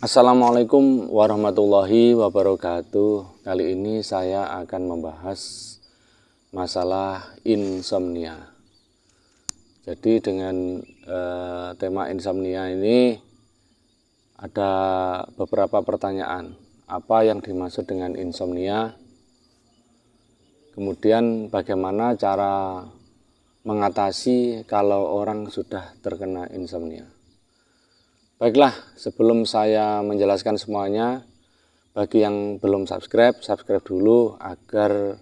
Assalamualaikum warahmatullahi wabarakatuh. Kali ini saya akan membahas masalah insomnia. Jadi dengan tema insomnia ini ada beberapa pertanyaan. Apa yang dimaksud dengan insomnia? Kemudian bagaimana cara mengatasi kalau orang sudah terkena insomnia? Baiklah, sebelum saya menjelaskan semuanya, bagi yang belum subscribe dulu agar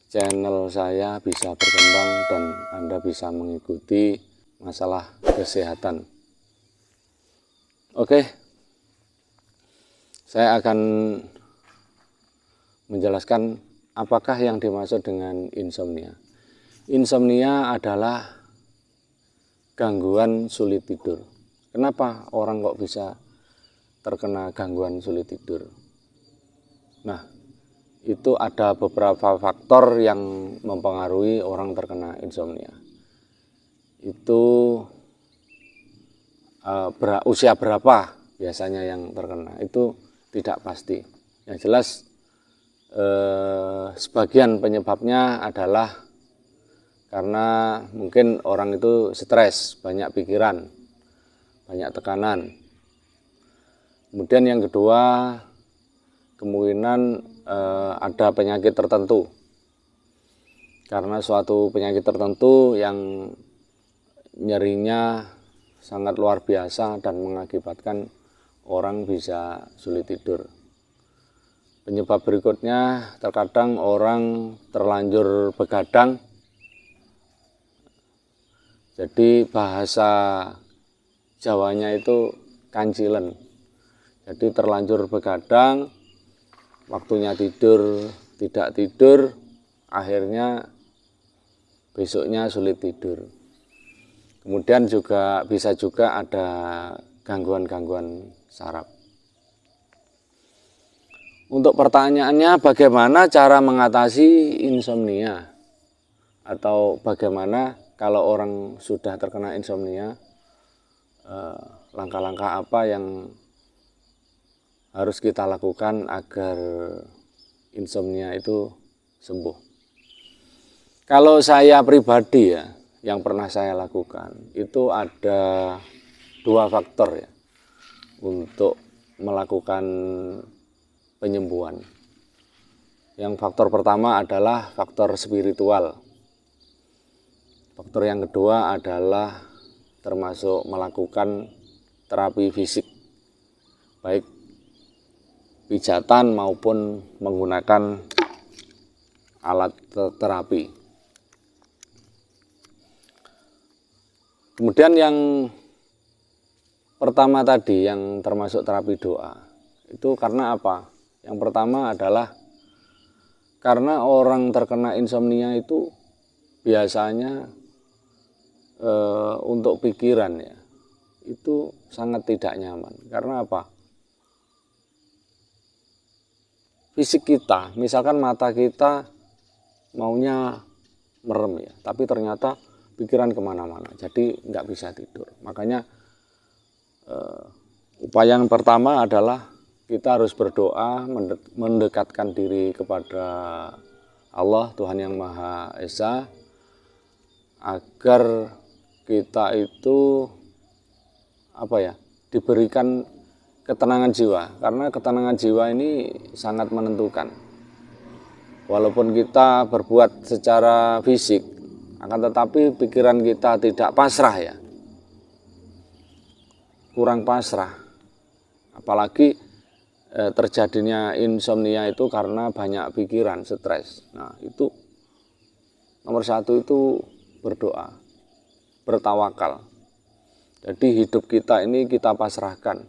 channel saya bisa berkembang dan Anda bisa mengikuti masalah kesehatan. Oke, saya akan menjelaskan apakah yang dimaksud dengan insomnia. Insomnia adalah gangguan sulit tidur. Kenapa orang kok bisa terkena gangguan sulit tidur? Nah, itu ada beberapa faktor yang mempengaruhi orang terkena insomnia. Itu usia berapa biasanya yang terkena, itu tidak pasti. Yang jelas sebagian penyebabnya adalah karena mungkin orang itu stres, banyak pikiran, banyak tekanan. Kemudian yang kedua, kemungkinan ada penyakit tertentu. Karena suatu penyakit tertentu yang nyerinya sangat luar biasa dan mengakibatkan orang bisa sulit tidur. Penyebab berikutnya, terkadang orang terlanjur begadang. Jadi bahasa Jawanya itu kancilen. Jadi terlanjur begadang, waktunya tidur tidak tidur, akhirnya besoknya sulit tidur. Kemudian bisa juga ada gangguan-gangguan saraf. Untuk pertanyaannya, bagaimana cara mengatasi insomnia? Atau bagaimana kalau orang sudah terkena insomnia? Langkah-langkah apa yang harus kita lakukan agar insomnia itu sembuh? Kalau saya pribadi ya, yang pernah saya lakukan itu ada dua faktor ya untuk melakukan penyembuhan. Yang faktor pertama adalah faktor spiritual. Faktor yang kedua adalah termasuk melakukan terapi fisik, baik pijatan maupun menggunakan alat terapi. Kemudian yang pertama tadi yang termasuk terapi doa, itu karena apa? Yang pertama adalah karena orang terkena insomnia itu biasanya untuk pikiran ya, itu sangat tidak nyaman. Karena apa? Fisik kita, misalkan mata kita maunya merem ya, tapi ternyata pikiran kemana-mana, jadi nggak bisa tidur. Makanya upaya yang pertama adalah kita harus berdoa, mendekatkan diri kepada Allah, Tuhan yang Maha Esa, agar kita itu diberikan ketenangan jiwa, karena ketenangan jiwa ini sangat menentukan. Walaupun kita berbuat secara fisik, akan tetapi pikiran kita tidak pasrah ya, kurang pasrah. Apalagi terjadinya insomnia itu karena banyak pikiran, stres. Nah, itu nomor satu itu berdoa, bertawakal. Jadi hidup kita ini kita pasrahkan.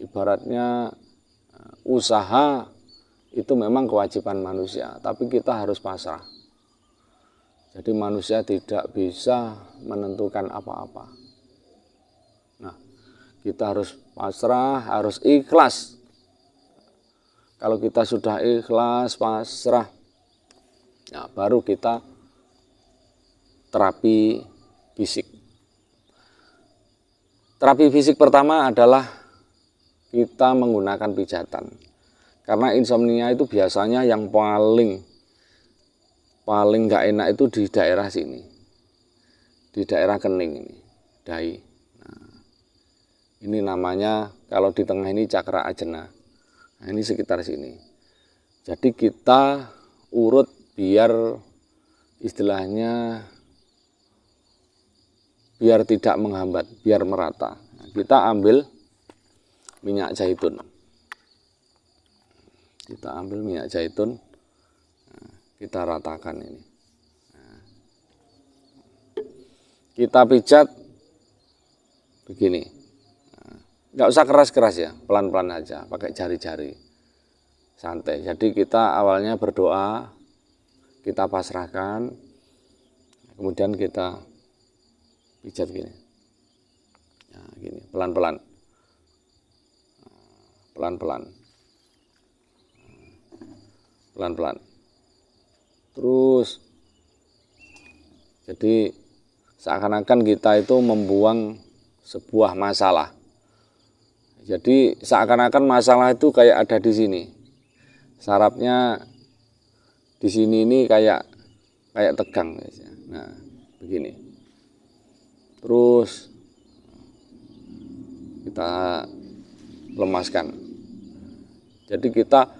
Ibaratnya usaha itu memang kewajiban manusia, tapi kita harus pasrah. Jadi manusia tidak bisa menentukan apa-apa. Nah, kita harus pasrah, harus ikhlas. Kalau kita sudah ikhlas, pasrah, ya baru kita terapi fisik. Terapi fisik pertama adalah kita menggunakan pijatan. Karena insomnia itu biasanya yang paling nggak enak itu di daerah sini, di daerah kening ini, dahi. Nah, ini namanya kalau di tengah ini cakra ajna. Nah, ini sekitar sini. Jadi kita urut biar istilahnya biar tidak menghambat, biar merata. Nah, kita ambil minyak zaitun. Kita ambil minyak zaitun, kita ratakan ini. Kita pijat begini. Nggak usah keras-keras ya, pelan-pelan aja, pakai jari-jari. Santai. Jadi kita awalnya berdoa, kita pasrahkan, kemudian kita pijat gini. Nah, gini, pelan-pelan. Pelan-pelan. Pelan-pelan. Terus jadi seakan-akan kita itu membuang sebuah masalah. Jadi seakan-akan masalah itu kayak ada di sini. Sarafnya di sini ini kayak tegang. Nah, begini. Terus kita lemaskan. Jadi kita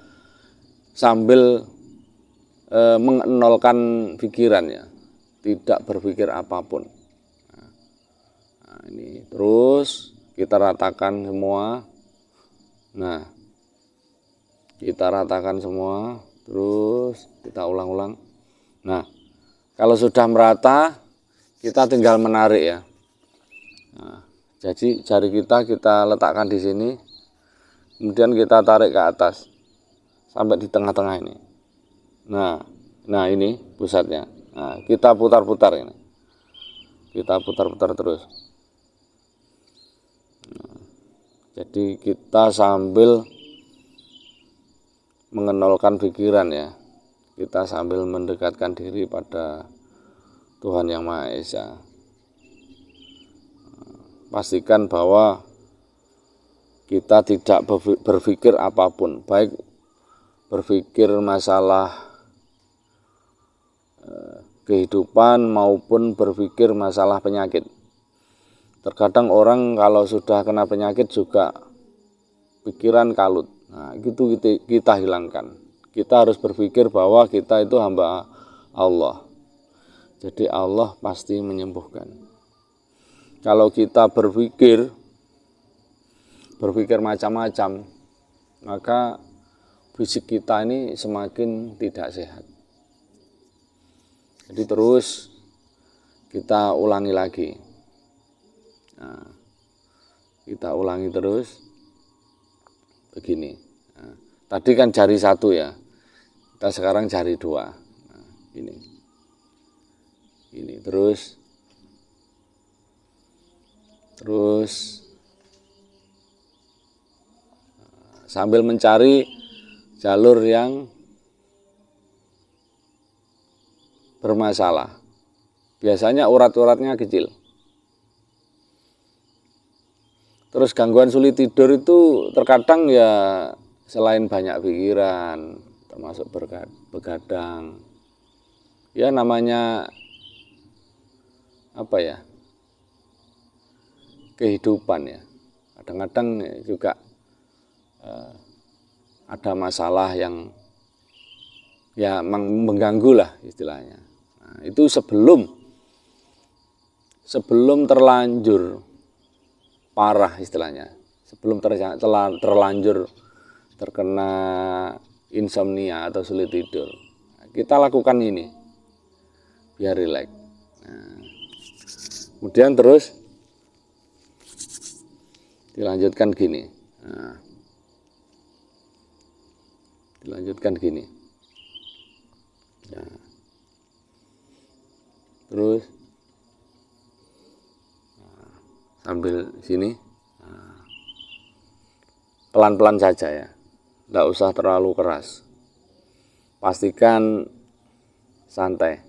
sambil mengenolkan pikiran ya, tidak berpikir apapun. Nah, ini terus kita ratakan semua. Nah, kita ratakan semua, terus kita ulang-ulang. Nah, kalau sudah merata, kita tinggal menarik ya. Nah, jadi jari kita letakkan di sini, kemudian kita tarik ke atas sampai di tengah-tengah ini. Nah ini pusatnya. Nah, kita putar-putar ini. Kita putar-putar terus. Nah, jadi kita sambil mengenolkan pikiran ya. Kita sambil mendekatkan diri pada Tuhan Yang Maha Esa. Pastikan bahwa kita tidak berpikir apapun, baik berpikir masalah kehidupan maupun berpikir masalah penyakit. Terkadang orang kalau sudah kena penyakit juga pikiran kalut. Nah, itu kita hilangkan. Kita harus berpikir bahwa kita itu hamba Allah. Jadi Allah pasti menyembuhkan. Kalau kita berpikir macam-macam, maka fisik kita ini semakin tidak sehat. Jadi terus kita ulangi lagi. Nah, kita ulangi terus begini. Nah, tadi kan jari satu ya, kita sekarang jari dua. Nah, ini terus sambil mencari jalur yang bermasalah. Biasanya urat-uratnya kecil. Terus gangguan sulit tidur itu terkadang ya selain banyak pikiran, termasuk begadang. Ya namanya apa ya? Kehidupan ya. Kadang-kadang juga ada masalah yang ya mengganggu lah istilahnya. Nah, itu sebelum terlanjur parah istilahnya, sebelum terlanjur terkena insomnia atau sulit tidur, kita lakukan ini biar rileks. Nah, kemudian terus dilanjutkan gini. Nah, dilanjutkan gini. Nah, terus sambil sini pelan-pelan saja ya, tidak usah terlalu keras. Pastikan santai.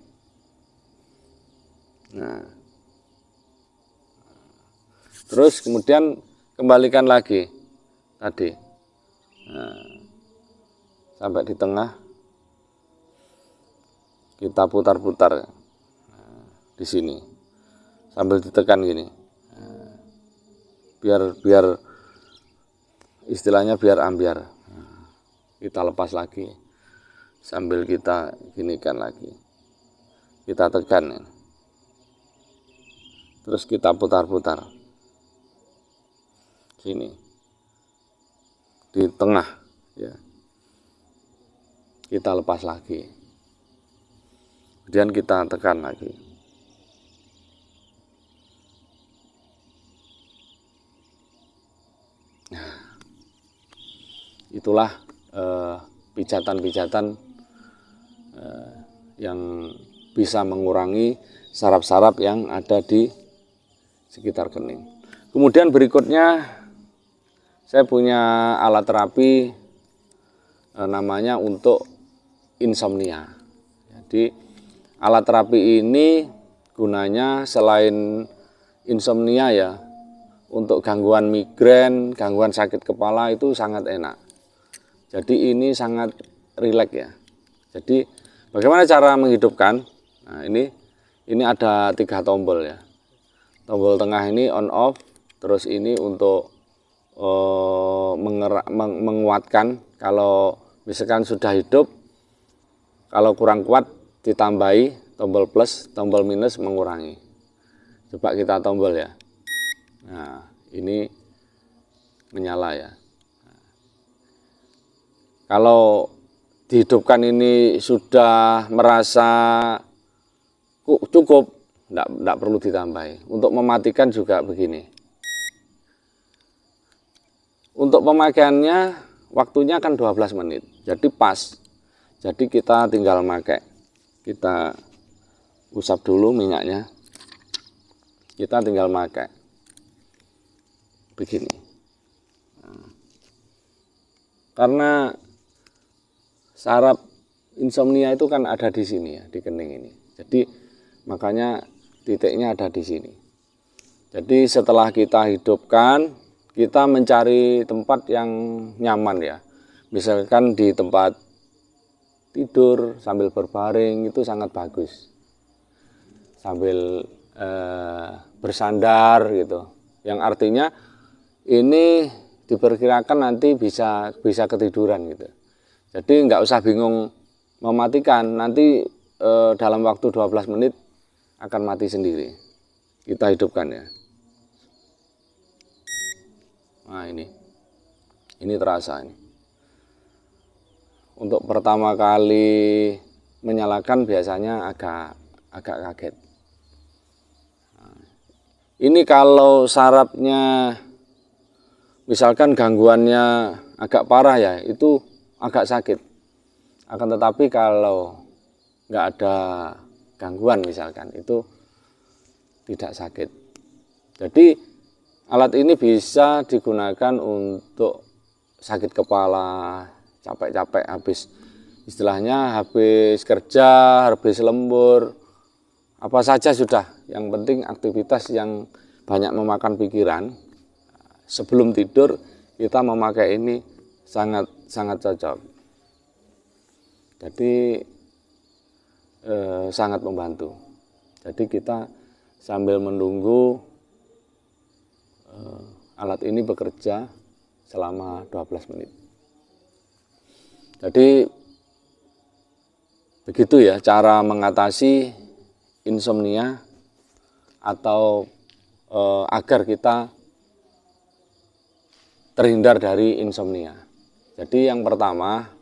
Nah, Terus kemudian kembalikan lagi tadi. Nah, sampai di tengah kita putar-putar di sini sambil ditekan gini. Biar istilahnya biar ambiar. Kita lepas lagi sambil kita ginikan lagi. Kita tekan. Terus kita putar-putar. Sini. Di tengah ya. Kita lepas lagi. Kemudian kita tekan lagi. Nah, itulah pijatan-pijatan yang bisa mengurangi saraf-saraf yang ada di sekitar kening. Kemudian berikutnya saya punya alat terapi namanya untuk insomnia. Jadi alat terapi ini gunanya selain insomnia ya, untuk gangguan migrain, gangguan sakit kepala itu sangat enak. Jadi ini sangat rileks ya. Jadi bagaimana cara menghidupkan? Nah ini ada 3 tombol ya. Tombol tengah ini on off, terus ini untuk menguatkan. Kalau misalkan sudah hidup, kalau kurang kuat ditambahi tombol plus, tombol minus mengurangi. Coba kita tombol ya. Nah, ini menyala ya. Kalau dihidupkan ini sudah merasa cukup, enggak perlu ditambahi. Untuk mematikan juga begini. Untuk pemakaiannya waktunya kan 12 menit. Jadi pas. Jadi kita tinggal pakai. Kita usap dulu minyaknya. Kita tinggal pakai. Begini. Karena saraf insomnia itu kan ada di sini ya, di kening ini. Jadi makanya titiknya ada di sini. Jadi setelah kita hidupkan, kita mencari tempat yang nyaman ya. Misalkan di tempat tidur sambil berbaring itu sangat bagus. Sambil bersandar gitu. Yang artinya ini diperkirakan nanti bisa ketiduran gitu. Jadi nggak usah bingung mematikan, nanti dalam waktu 12 menit akan mati sendiri. Kita hidupkan ya. Nah ini terasa ini. Untuk pertama kali menyalakan biasanya agak kaget. Nah, ini kalau sarafnya misalkan gangguannya agak parah ya, itu agak sakit. Akan tetapi kalau nggak ada gangguan misalkan, itu tidak sakit. Jadi alat ini bisa digunakan untuk sakit kepala, capek-capek istilahnya habis kerja, habis lembur, apa saja sudah. Yang penting aktivitas yang banyak memakan pikiran. Sebelum tidur kita memakai ini sangat cocok. Jadi sangat membantu. Jadi kita sambil menunggu alat ini bekerja selama 12 menit. Jadi begitu ya cara mengatasi insomnia atau agar kita terhindar dari insomnia. Jadi yang pertama,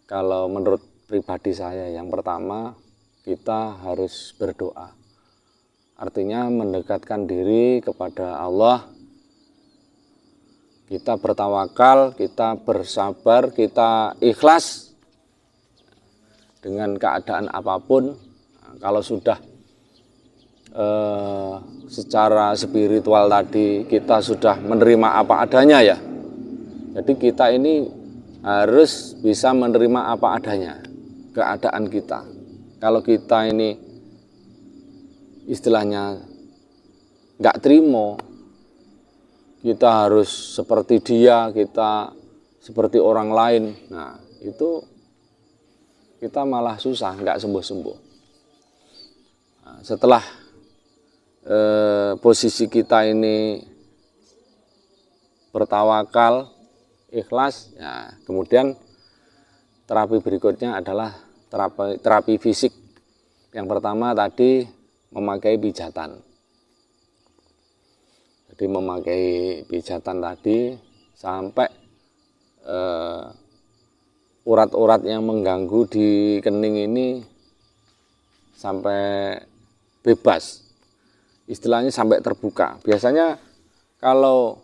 kalau menurut pribadi saya, yang pertama kita harus berdoa. Artinya mendekatkan diri kepada Allah. Kita bertawakal, kita bersabar, kita ikhlas dengan keadaan apapun. Kalau sudah secara spiritual tadi kita sudah menerima apa adanya ya. Jadi kita ini harus bisa menerima apa adanya keadaan kita. Kalau kita ini istilahnya nggak terima, kita harus seperti dia, kita seperti orang lain. Nah, itu kita malah susah, nggak sembuh-sembuh. Nah, setelah posisi kita ini bertawakal, ikhlas, ya, kemudian terapi berikutnya adalah terapi fisik. Yang pertama tadi memakai pijatan. Jadi memakai pijatan tadi sampai urat-urat yang mengganggu di kening ini sampai bebas. Istilahnya sampai terbuka. Biasanya kalau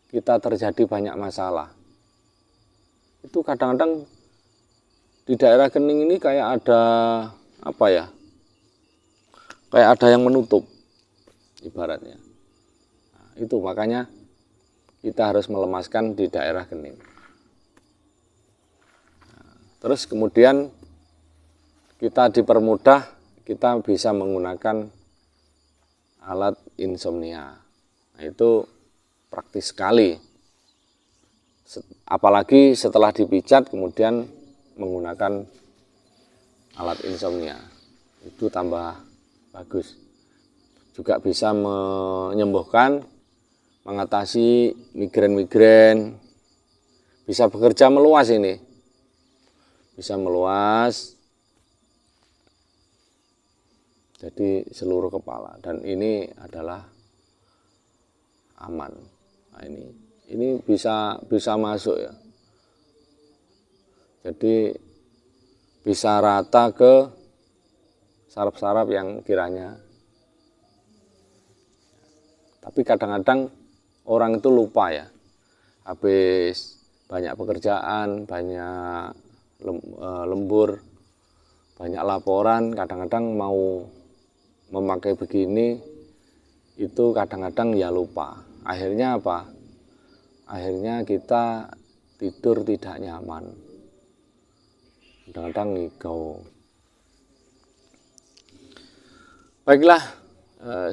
kita terjadi banyak masalah, itu kadang-kadang di daerah kening ini kayak ada kayak ada yang menutup ibaratnya. Nah, itu makanya kita harus melemaskan di daerah kening. Nah, terus kemudian kita dipermudah, kita bisa menggunakan alat insomnia. Nah, itu praktis sekali. Apalagi setelah dipijat kemudian menggunakan alat insomnia. Itu tambah bagus. Juga bisa menyembuhkan, mengatasi migrain-migrain, bisa bekerja meluas ini, bisa meluas, jadi seluruh kepala, dan ini adalah aman. Nah, ini bisa masuk ya, jadi bisa rata ke saraf-saraf yang kiranya. Tapi kadang-kadang orang itu lupa ya, habis banyak pekerjaan, banyak lembur, banyak laporan, kadang-kadang mau memakai begini, itu kadang-kadang ya lupa. Akhirnya apa? Akhirnya kita tidur tidak nyaman, kadang-kadang ngigau. Baiklah,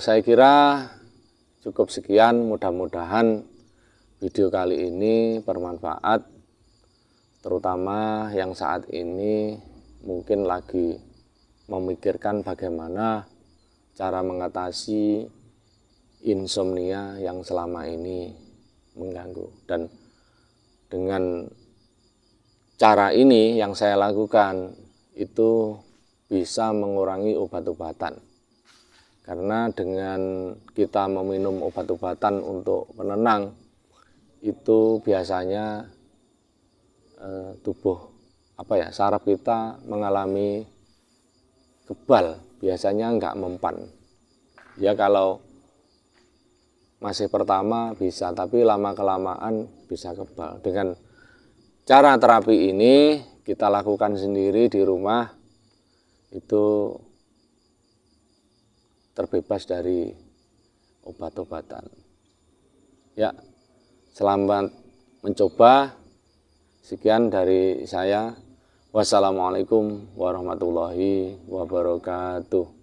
saya kira cukup sekian, mudah-mudahan video kali ini bermanfaat, terutama yang saat ini mungkin lagi memikirkan bagaimana cara mengatasi insomnia yang selama ini mengganggu. Dan dengan cara ini yang saya lakukan itu bisa mengurangi obat-obatan. Karena dengan kita meminum obat-obatan untuk penenang, itu biasanya tubuh saraf kita mengalami kebal, biasanya enggak mempan. Ya kalau masih pertama bisa, tapi lama-kelamaan bisa kebal. Dengan cara terapi ini kita lakukan sendiri di rumah, itu terbebas dari obat-obatan. Ya, selamat mencoba. Sekian dari saya. Wassalamualaikum warahmatullahi wabarakatuh.